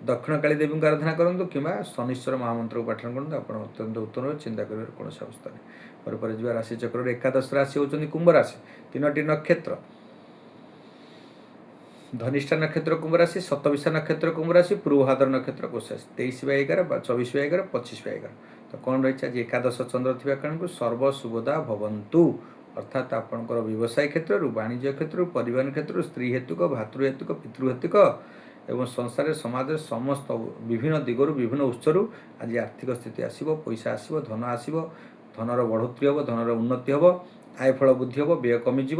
दक्षिणकाली देवी को आराधना करूँ कि शनिश्वर महामंत्र को पाठन करूँ आप अत्यंत उत्तम चिंता कर कौन अवस्था नहीं। पर जी राशि चक्र एकादश राशि होती कुंभ राशि। 3टी नक्षत्र धनिष्ठा नक्षत्र कुंभ राशि, शतभिषा नक्षत्र कुंभ राशि, पूर्वभाद्र नक्षत्र कोष राशि। 23/11, 24/11, 25/11 तो कौन रही आज एकादश चंद्र थी कारण को सर्व सुभदा भवंतु अर्थात आपंकर व्यवसाय क्षेत्र वाणिज्य क्षेत्र परिवहन क्षेत्र स्त्री हेतुक भातृहेतुक पितृहेतुक एवं संसार समाज समस्त विभिन्न दिगरु विभिन्न उत्सर आज आर्थिक स्थिति आसो पैसा आसो धन आसो धनर बढ़ोतरी हम धनर उन्नति हम आयफल बुद्धि हम व्यय कमिज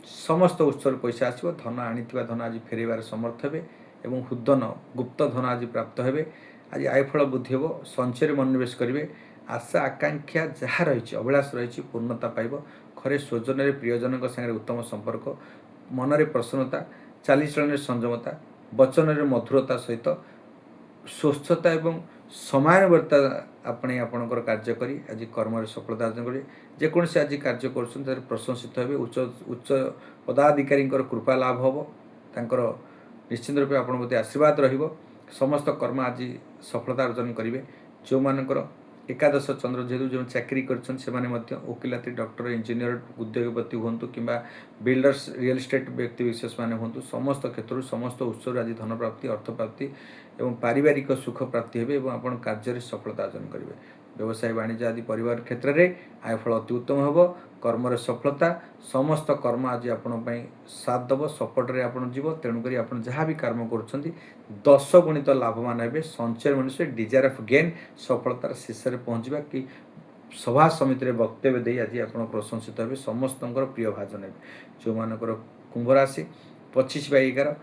समस्त उत्सर पैसा आसो धन आनी धन आज फेरबार समर्थ हे एवं हुदन गुप्त धन आज प्राप्त हे आज आयफल बुद्धि हम संचय मनोनिवेश करेंगे आशा आकांक्षा जहाँ रही अभिलाष रही पूर्णता पाइब घरे स्वजन प्रियजन सागर उत्तम संपर्क मनरे प्रसन्नता चालीचलन संयमता वचन मधुरता सहित स्वस्थता एवं समयानुवर्तता आपणे आपणकर कार्य करी आज कर्म सफलता अर्जन करेंगे जेकोसी आज कार्य कर प्रशंसित हे उच्च उच्च पदाधिकारी कृपा लाभ हम तांकर निश्चित रूपे आपण प्रति आशीर्वाद रहिबो समस्त कर्म आज सफलता अर्जन करेंगे। जो मानकर एकादश चंद्र जेहेतु जो चाकरी कर वकिलाती डॉक्टर इंजीनियर उद्योगपति हूँ कि बिल्डर्स रियल एस्टेट व्यक्ति विशेष मैंने हूँ समस्त क्षेत्र समस्त उत्सव आज धन प्राप्ति अर्थ प्राप्ति एवं पारिवारिक सुख प्राप्ति हे आप कार्य सफलता अर्जन करेंगे। व्यवसाय वाणिज्य आदि परिवार क्षेत्र में आयफल अति उत्तम हम कर्म सफलता समस्त कर्म आज आपण साथ दब सपोर्टे आप तेणुक आप जहाँ भी कर्म कर 10 गुणित लाभवान हे संचय मनुष्य डिजायर ऑफ गेन सफलतार शीर्ष में पहुँचवा कि सभा समिति में वक्तव्य दे आज आप प्रशंसित हे समस्त प्रिय भाजन हे जो मानकर कुंभ राशि 25/11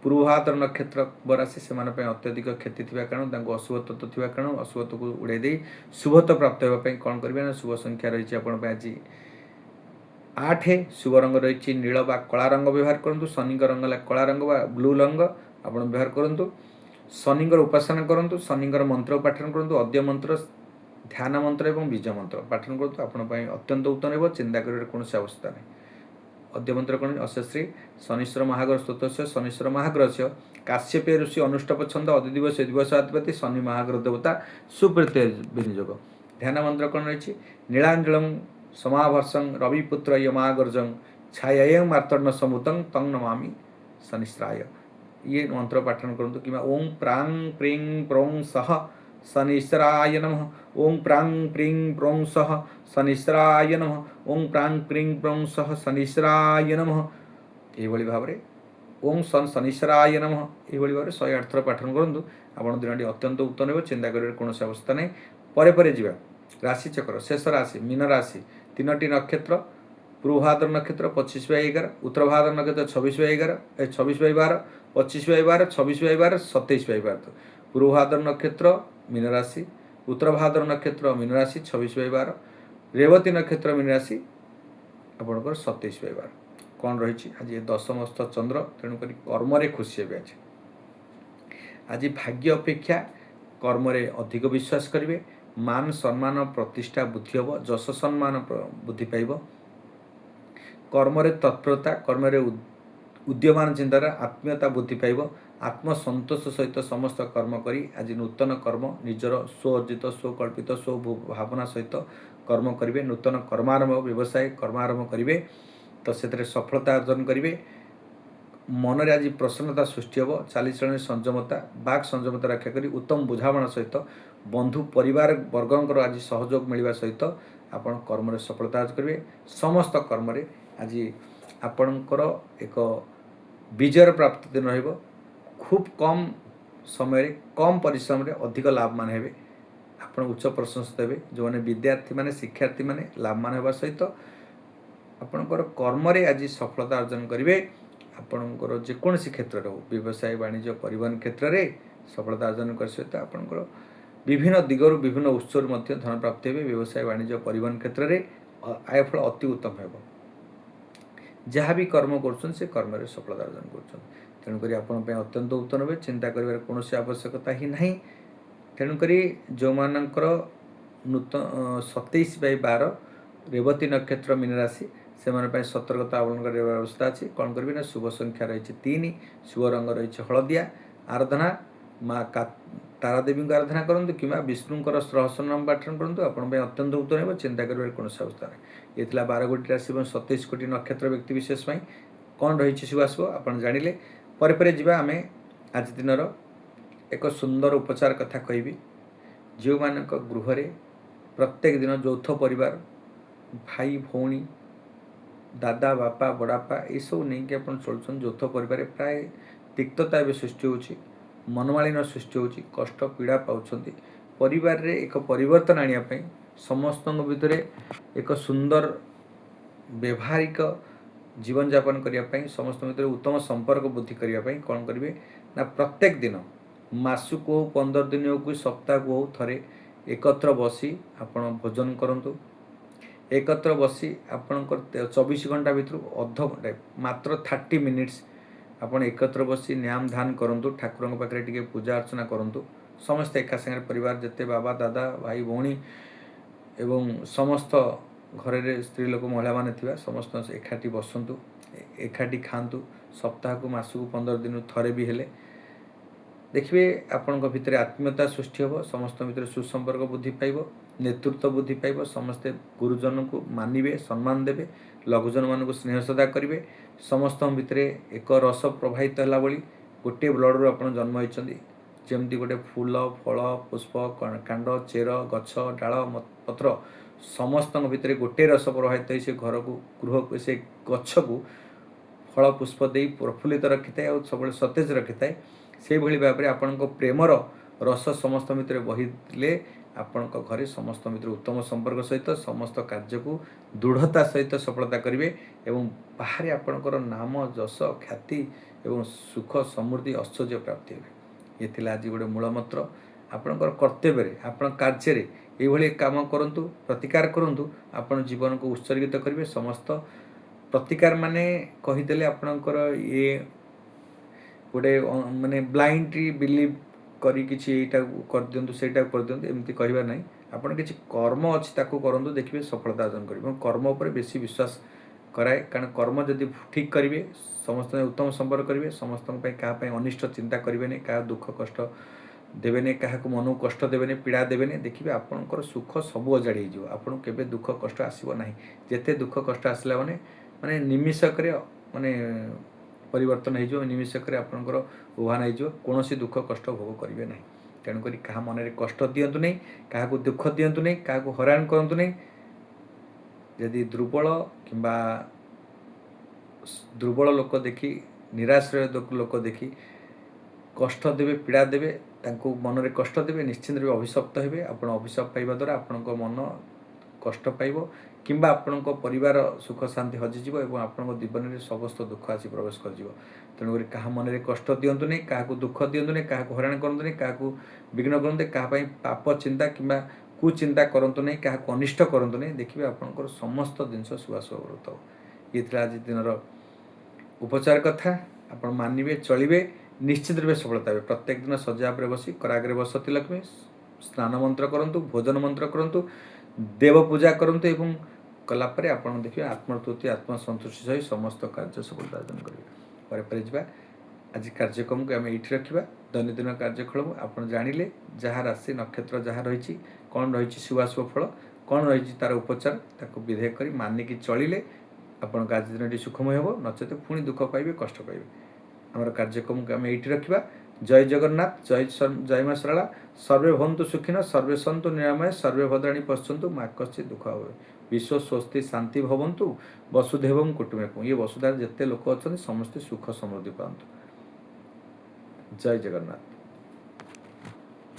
पूर्वभाद्र नक्षत्र राशि से अत्यधिक क्षति थी कारण अशुभ तत्व थी कारण अशुभ तत्व को उड़े दे शुभत्व प्राप्त होगापी कौन करेंगे शुभ संख्या रही आज 8 शुभ रंग रही नील बा कला रंग व्यवहार करूँ शनि रंग कला रंग बा ब्लू रंग आप व्यवहार करूँ शनि उपासना करूँ शनि मंत्र पाठन करूँ अद्य मंत्र ध्यान मंत्र और बीज मंत्र पाठन करूँ आपंपाई अत्यंत उत्तम हो चिंता कर कौन अवस्था नहीं। अद्य मंत्र कौन अशश्री शनीश्वर महाग्रह स्तोत्र से शनीश्वर महाग्रह से काश्यपे ऋषि अनुष्टप छंद अधिदिवस दिवसाधिपति शनि महाग्रह देवता सुप्रीति विनियोग। ध्यान मंत्र कौन रही नीलांजलम समाभर्षं रविपुत्र यमागर्जं छायायं मार्तण्ड समुतं तं नमामि शनिश्राय ये मंत्र पाठन करूँ कि ओं प्रांग प्रीं प्रों सह शनिश्चराय नमः ओं प्रांग प्रीं प्रों सह शनिश्चराय नमः ओं प्रांग प्रीं प्रों सह शनिश्चराय नमः ये भाव में ओं सन शनिश्चराय नमः ये भाव में 108 थर पाठन करूँ आप दिनटी अत्यंत उत्तम हो चिंता कर कौन अवस्था नहीं। पर जा राशि चक्र शेष राशि मीन राशि 3टी नक्षत्र पूर्वभाद्र नक्षत्र 25/11 उत्तर भाद्र नक्षत्र 26/11 26/12 25/12 26/12 27/12 पूर्वभाद्र नक्षत्र मीन राशि उत्तर भाद्र नक्षत्र मीन राशि 26/12 रेवती नक्षत्र मीन राशि आपंकर 27/12 कौन रही आज 10मस्त चंद्र तेणुक कर्म खुशी हे आज भाग्य अपेक्षा कर्म अधिक विश्वास करेंगे मान सम्मान प्रतिष्ठा बुद्धि हम जश सम्मान बुद्धि पाइब कर्म तत्परता कर्म उद्यमान चिंतार आत्मीयता बुद्धि पाइब आत्मसंतोष सहित समस्त कर्म करी आज नूतन कर्म निजर स्वअर्जित स्वकल्पित स्वभावना सहित कर्म करेंगे नूतन कर्मारंभ व्यवसाय कर्मारंभ करेंगे तो से सफलता अर्जन करेंगे मन आज प्रसन्नता सृष्टि हम चालीचलन संयमता बाक संयमता रक्षा करी उत्तम बुझावना सहित बंधु परिवार वर्गंकर आज सहयोग मिलवा सहित आपण कर्म सफलता अर्जन करेंगे समस्त कर्म आज आपणकर एक विजय प्राप्त दिन रहिबो खूब कम समय कम परिश्रम अधिक लाभवान हे आपण उच्च प्रशंसित हे जो मैंने विद्यार्थी माने शिक्षार्थी माने लाभवान होगा सहित आपणकर कर्म आज सफलता अर्जन करेंगे आपणकर जेकोसी क्षेत्र हो व्यवसाय वाणिज्य परिवहन क्षेत्र में सफलता अर्जन कर सहित आपणकर विभिन्न दिगरु विभिन्न उत्सव धन प्राप्ति हे व्यवसाय वाणिज्य परिवहन क्षेत्र में आयफल अति उत्तम हे जहाँ भी कर्म कर कर्म सफलता अर्जन कर तेणुक अत्यंत उत्तम हे चिंता कर कौन आवश्यकता ही नहीं ତେଣୁକରି ଯେଉଁମାନଙ୍କର ନୂତନ 27/12 ରେବତୀ ନକ୍ଷତ୍ର ମୀନ ରାଶି ସେମାନଙ୍କ ପାଇଁ ସତର୍କତା ଅବଲମ୍ବନ କରିବା ବ୍ୟବସ୍ଥା ଅଛି। କ'ଣ କରିବେ ନା ଶୁଭ ସଂଖ୍ୟା ରହିଛି 3, ଶୁଭ ରଙ୍ଗ ରହିଛି ହଳଦିଆ। ଆରାଧନା ମା ତାରାଦେବୀଙ୍କୁ ଆରାଧନା କରନ୍ତୁ କିମ୍ବା ବିଷ୍ଣୁଙ୍କର ସହସ୍ରନାମ ପାଠନ କରନ୍ତୁ, ଆପଣଙ୍କ ପାଇଁ ଅତ୍ୟନ୍ତ ଉତ୍ତମ ହେବ। ଚିନ୍ତା କରିବାର କୌଣସି ଅବସ୍ଥା ନାହିଁ। ଏ ଥିଲା 12 କୋଟି ରାଶି ଏବଂ 27 କୋଟି ନକ୍ଷତ୍ର ବ୍ୟକ୍ତି ବିଶେଷ ପାଇଁ କ'ଣ ରହିଛି ଶୁଭାଶୁଭ ଆପଣ ଜାଣିଲେ। ପରେ ଯିବା ଆମେ ଆଜି ଦିନର ଏକ ସୁନ୍ଦର ଉପଚାର କଥା କହିବି। ଯେଉଁମାନଙ୍କ ଗୃହରେ ପ୍ରତ୍ୟେକ ଦିନ ଯୌଥ ପରିବାର, ଭାଇ ଭଉଣୀ, ଦାଦା ବାପା ବଡ଼ବାପା ଏସବୁ ନେଇକି ଆପଣ ଚଳୁଛନ୍ତି, ଯୌଥ ପରିବାରରେ ପ୍ରାୟ ତିକ୍ତତା ଏବେ ସୃଷ୍ଟି ହେଉଛି, ମନମାଳିନ ସୃଷ୍ଟି ହେଉଛି, କଷ୍ଟ ପୀଡ଼ା ପାଉଛନ୍ତି। ପରିବାରରେ ଏକ ପରିବର୍ତ୍ତନ ଆଣିବା ପାଇଁ, ସମସ୍ତଙ୍କ ଭିତରେ ଏକ ସୁନ୍ଦର ବ୍ୟବହାରିକ ଜୀବନଯାପନ କରିବା ପାଇଁ, ସମସ୍ତଙ୍କ ଭିତରେ ଉତ୍ତମ ସମ୍ପର୍କ ବୃଦ୍ଧି କରିବା ପାଇଁ କ'ଣ କରିବେ ନା ପ୍ରତ୍ୟେକ ଦିନ, ମାସକୁ ହେଉ 15 ଦିନ ହେଉ କି ସପ୍ତାହକୁ ହେଉ ଥରେ ଏକତ୍ର ବସି ଆପଣ ଭୋଜନ କରନ୍ତୁ। ଏକତ୍ର ବସି ଆପଣଙ୍କର 24 ଘଣ୍ଟା ଭିତରୁ ଅଧଘଣ୍ଟାଏ ମାତ୍ର 30 ମିନିଟ୍ସ ଆପଣ ଏକତ୍ର ବସି ନ୍ୟାମ ଧ୍ୟାନ କରନ୍ତୁ। ଠାକୁରଙ୍କ ପାଖରେ ଟିକେ ପୂଜା ଅର୍ଚ୍ଚନା କରନ୍ତୁ। ସମସ୍ତେ ଏକା ସାଙ୍ଗରେ ପରିବାର ଯେତେ ବାବା ଦାଦା ଭାଇ ଭଉଣୀ ଏବଂ ସମସ୍ତ ଘରରେ ସ୍ତ୍ରୀ ଲୋକ ମହିଳାମାନେ ଥିବା ସମସ୍ତ ଏକାଠି ବସନ୍ତୁ, ଏକାଠି ଖାଆନ୍ତୁ। ସପ୍ତାହକୁ ମାସକୁ 15 ଦିନରୁ ଥରେ ବି ହେଲେ ଦେଖିବେ ଆପଣଙ୍କ ଭିତରେ ଆତ୍ମୀୟତା ସୃଷ୍ଟି ହେବ, ସମସ୍ତଙ୍କ ଭିତରେ ସୁସମ୍ପର୍କ ବୃଦ୍ଧି ପାଇବ, ନେତୃତ୍ୱ ବୃଦ୍ଧି ପାଇବ। ସମସ୍ତେ ଗୁରୁଜନଙ୍କୁ ମାନିବେ, ସମ୍ମାନ ଦେବେ, ଲଘୁଜନମାନଙ୍କୁ ସ୍ନେହ ଶ୍ରଦ୍ଧା କରିବେ। ସମସ୍ତଙ୍କ ଭିତରେ ଏକ ରସ ପ୍ରବାହିତ ହେଲା ଭଳି ଗୋଟିଏ ବ୍ଲଡ଼ରୁ ଆପଣ ଜନ୍ମ ହୋଇଛନ୍ତି। ଯେମିତି ଗୋଟେ ଫୁଲ ଫଳ ପୁଷ୍ପ କାଣ୍ଡ ଚେର ଗଛ ଡାଳ ପତ୍ର ସମସ୍ତଙ୍କ ଭିତରେ ଗୋଟିଏ ରସ ପ୍ରବାହିତ ହୋଇ ସେ ଘରକୁ ଗୃହକୁ ସେ ଗଛକୁ ଫଳ ପୁଷ୍ପ ଦେଇ ପ୍ରଫୁଲ୍ଲିତ ରଖିଥାଏ ଆଉ ସବୁବେଳେ ସତେଜ ରଖିଥାଏ। ସେଇଭଳି ଭାବରେ ଆପଣଙ୍କ ପ୍ରେମର ରସ ସମସ୍ତଙ୍କ ଭିତରେ ବହିଲେ ଆପଣଙ୍କ ଘରେ ସମସ୍ତଙ୍କ ଭିତରେ ଉତ୍ତମ ସମ୍ପର୍କ ସହିତ ସମସ୍ତ କାର୍ଯ୍ୟକୁ ଦୃଢ଼ତା ସହିତ ସଫଳତା କରିବେ ଏବଂ ବାହାରେ ଆପଣଙ୍କର ନାମ ଯଶ ଖ୍ୟାତି ଏବଂ ସୁଖ ସମୃଦ୍ଧି ଐଶ୍ୱର୍ଯ୍ୟ ପ୍ରାପ୍ତି ହେବେ। ଏ ଥିଲା ଆଜି ଗୋଟେ ମୂଳମନ୍ତ୍ର। ଆପଣଙ୍କର କର୍ତ୍ତବ୍ୟରେ ଆପଣ କାର୍ଯ୍ୟରେ ଏଇଭଳି କାମ କରନ୍ତୁ, ପ୍ରତିକାର କରନ୍ତୁ, ଆପଣ ଜୀବନକୁ ଉତ୍ସର୍ଗିତ କରିବେ। ସମସ୍ତ ପ୍ରତିକାର ମାନେ କହିଦେଲେ ଆପଣଙ୍କର ଇଏ ଗୋଟେ ମାନେ ବ୍ଲାଇଣ୍ଡଲି ବିଲିଭ୍ କରି କିଛି ଏଇଟାକୁ କରିଦିଅନ୍ତୁ ସେଇଟାକୁ କରିଦିଅନ୍ତୁ ଏମିତି କହିବା ନାହିଁ। ଆପଣ କିଛି କର୍ମ ଅଛି ତାକୁ କରନ୍ତୁ, ଦେଖିବେ ସଫଳତା ଅର୍ଜନ କରିବେ। ଏବଂ କର୍ମ ଉପରେ ବେଶୀ ବିଶ୍ୱାସ କରାଏ, କାରଣ କର୍ମ ଯଦି ଠିକ୍ କରିବେ ସମସ୍ତଙ୍କ ଉତ୍ତମ ସମ୍ପର୍କ କରିବେ, ସମସ୍ତଙ୍କ ପାଇଁ କାହା ପାଇଁ ଅନିଷ୍ଟ ଚିନ୍ତା କରିବେନି, କାହା ଦୁଃଖ କଷ୍ଟ ଦେବେନି, କାହାକୁ ମନକୁ କଷ୍ଟ ଦେବେନି, ପୀଡ଼ା ଦେବେନି, ଦେଖିବେ ଆପଣଙ୍କର ସୁଖ ସବୁ ଅଜାଡ଼ି ହେଇଯିବ। ଆପଣଙ୍କୁ କେବେ ଦୁଃଖ କଷ୍ଟ ଆସିବ ନାହିଁ। ଯେତେ ଦୁଃଖ କଷ୍ଟ ଆସିଲା ମାନେ ନିମିଷକରେ ମାନେ ପରିବର୍ତ୍ତନ ହେଇଯିବ, ନିମିଷକରେ ଆପଣଙ୍କର ଉଭାନ ହେଇଯିବ। କୌଣସି ଦୁଃଖ କଷ୍ଟ ଭୋଗ କରିବେ ନାହିଁ। ତେଣୁକରି କାହା ମନରେ କଷ୍ଟ ଦିଅନ୍ତୁ ନାହିଁ, କାହାକୁ ଦୁଃଖ ଦିଅନ୍ତୁ ନାହିଁ, କାହାକୁ ହଇରାଣ କରନ୍ତୁ ନାହିଁ। ଯଦି ଦୁର୍ବଳ ଲୋକ ଦେଖି ନିରାଶ୍ରୟ ଲୋକ ଦେଖି କଷ୍ଟ ଦେବେ, ପୀଡ଼ା ଦେବେ, ତାଙ୍କୁ ମନରେ କଷ୍ଟ ଦେବେ, ନିଶ୍ଚିନ୍ତ ରୂପେ ଅଭିଶପ୍ତ ହେବେ। ଆପଣ ଅଭିଶାପ ପାଇବା ଦ୍ୱାରା ଆପଣଙ୍କ ମନ କଷ୍ଟ ପାଇବ କିମ୍ବା ଆପଣଙ୍କ ପରିବାର ସୁଖ ଶାନ୍ତି ହଜିଯିବ ଏବଂ ଆପଣଙ୍କ ଜୀବନରେ ସମସ୍ତ ଦୁଃଖ ଆସି ପ୍ରବେଶ କରିଯିବ। ତେଣୁକରି କାହା ମନରେ କଷ୍ଟ ଦିଅନ୍ତୁ ନାହିଁ, କାହାକୁ ଦୁଃଖ ଦିଅନ୍ତୁ ନାହିଁ, କାହାକୁ ହଇରାଣ କରନ୍ତୁ ନାହିଁ, କାହାକୁ ବିଘ୍ନ କରନ୍ତୁ ନାହିଁ, କାହା ପାଇଁ ପାପ ଚିନ୍ତା କିମ୍ବା କୁଚିନ୍ତା କରନ୍ତୁ ନାହିଁ, କାହାକୁ ଅନିଷ୍ଟ କରନ୍ତୁ ନାହିଁ। ଦେଖିବେ ଆପଣଙ୍କର ସମସ୍ତ ଜିନିଷ ଶୁଭାଶୁଭ ବ୍ରତ। ଇଏ ଥିଲା ଆଜି ଦିନର ଉପଚାର କଥା। ଆପଣ ମାନିବେ, ଚଳିବେ, ନିଶ୍ଚିତ ରୂପେ ସଫଳତା ହେବେ। ପ୍ରତ୍ୟେକ ଦିନ ଶଯ୍ୟା ଉପରେ ବସି କରାଗ୍ରେ ବସତି ଲକ୍ଷ୍ମୀ ସ୍ନାନ ମନ୍ତ୍ର କରନ୍ତୁ, ଭୋଜନ ମନ୍ତ୍ର କରନ୍ତୁ, ଦେବ ପୂଜା କରନ୍ତୁ ଏବଂ କଲାପରେ ଆପଣ ଦେଖିବେ ଆତ୍ମତୃପ୍ତି ଆତ୍ମସନ୍ତୁଷ୍ଟି ସହି ସମସ୍ତ କାର୍ଯ୍ୟ ସଫଳତା ଅର୍ଜନ କରିବେ। ପରେ ଯିବା ଆଜି କାର୍ଯ୍ୟକ୍ରମକୁ ଆମେ ଏଇଠି ରଖିବା। ଦୈନନ୍ଦିନ କାର୍ଯ୍ୟକ୍ରମ ଆପଣ ଜାଣିଲେ, ଯାହା ରାଶି ନକ୍ଷତ୍ର ଯାହା ରହିଛି, କ'ଣ ରହିଛି ଶୁଭାଶୁଭ ଫଳ, କ'ଣ ରହିଛି ତା'ର ଉପଚାର, ତାକୁ ବିଧେୟ କରି ମାନିକି ଚଳିଲେ ଆପଣଙ୍କ ଆଜି ଦିନଟି ସୁଖମୟ ହେବ। ନଚେତ ପୁଣି ଦୁଃଖ ପାଇବେ, କଷ୍ଟ ପାଇବେ। ଆମର କାର୍ଯ୍ୟକ୍ରମକୁ ଆମେ ଏଇଠି ରଖିବା। ଜୟ ଜଗନ୍ନାଥ, ଜୟ ମା ଶାରଳା। ସର୍ବେ ଭବନ୍ତୁ ସୁଖିନ, ସର୍ବେ ସନ୍ତୁ ନିରାମୟ, ସର୍ବେ ଭଦ୍ରାଣୀ ପଶ୍ୟନ୍ତୁ, ମା କଶ୍ଚିତ୍ ଦୁଃଖ ହୁଏ। ବିଶ୍ୱ ସ୍ୱସ୍ତି ଶାନ୍ତି ଭବନ୍ତୁ, ବସୁଧୈବଂ କୁଟୁମ୍ବକମ୍। ଇଏ ବସୁଧାରେ ଯେତେ ଲୋକ ଅଛନ୍ତି ସମସ୍ତେ ସୁଖ ସମୃଦ୍ଧି ପାଆନ୍ତୁ। ଜୟ ଜଗନ୍ନାଥ।